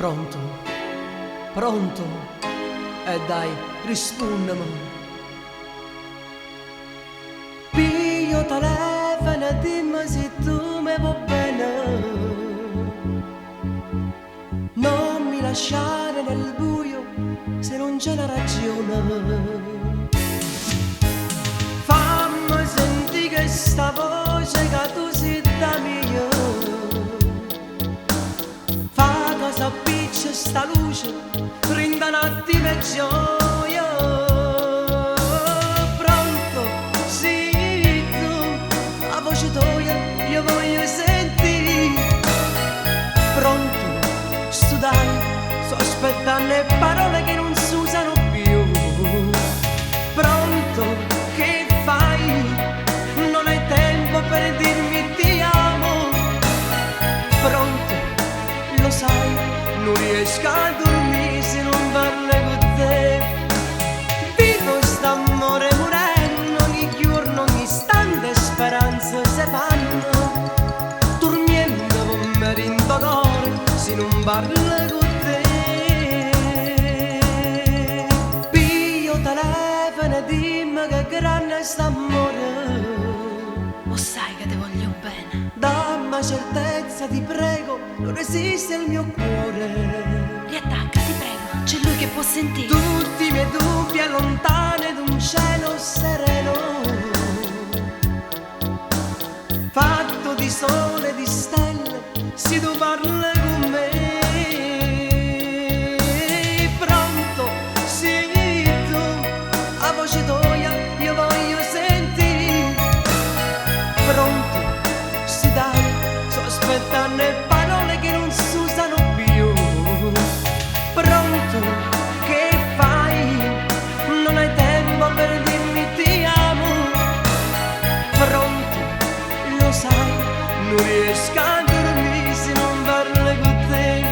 Pronto, pronto, e dai, rispondimi. Pio telefono e dimmi se tu mi vuoi bene. Non mi lasciare nel buio se non c'è la ragione. Fammi sentire questa voce che tu sei da mia. Fa che s'appiccia sta luce, rinda un attimo e gioia. Pronto, sì, tu, la voce tua io voglio sentire. Pronto, sto dai, sto aspettando le parole che non si usano più. Pronto, che fai? Non hai tempo per dirmi ti amo. Pronto, lo sai, non riesco a dormire se non parlo con te. Vivo st'amore morendo ogni giorno, ogni istante speranze se vanno. Dormiendo con me rindo d'oro se non parlo con te. Pio telefono e dimmi che grande è st'amore. Lo sai che ti voglio bene. Dammi certezza, ti prego, non esiste il mio cuore. Riattacca, ti prego, c'è lui che può sentire. Tutti i miei dubbi allontani ad un cielo sereno, fatto di sole e di stelle, se tu parli con me. Pronto, sì, tu, la voce tua io voglio sentire. Pronto, sì dai, sto aspettando le parole che non si usano più. Pronto, che fai? Non hai tempo per dirmi ti amo. Pronto, lo sai, non riesco a dormire se non parlo con te.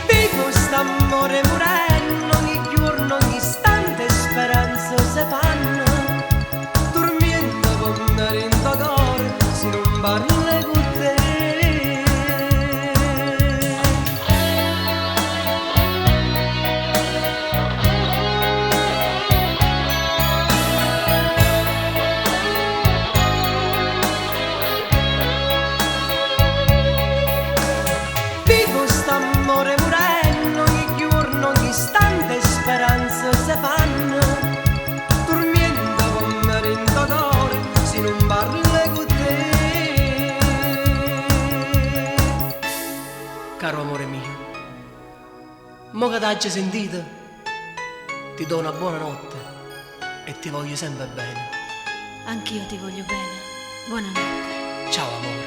Vivo st'amore morendo ogni giorno, ogni istante speranze se fanno. Dormiendo con me rindo d'oro se non parlo con te. Vivo st'amore morendo ogni giorno, ogni istante speranze se fanno. Dormiendo con me rindo d'oro se non parlo con te. Caro amore mio, mo che t'hai sentito, ti do una buona notte e ti voglio sempre bene. Anch'io ti voglio bene. Buonanotte. Ciao amore.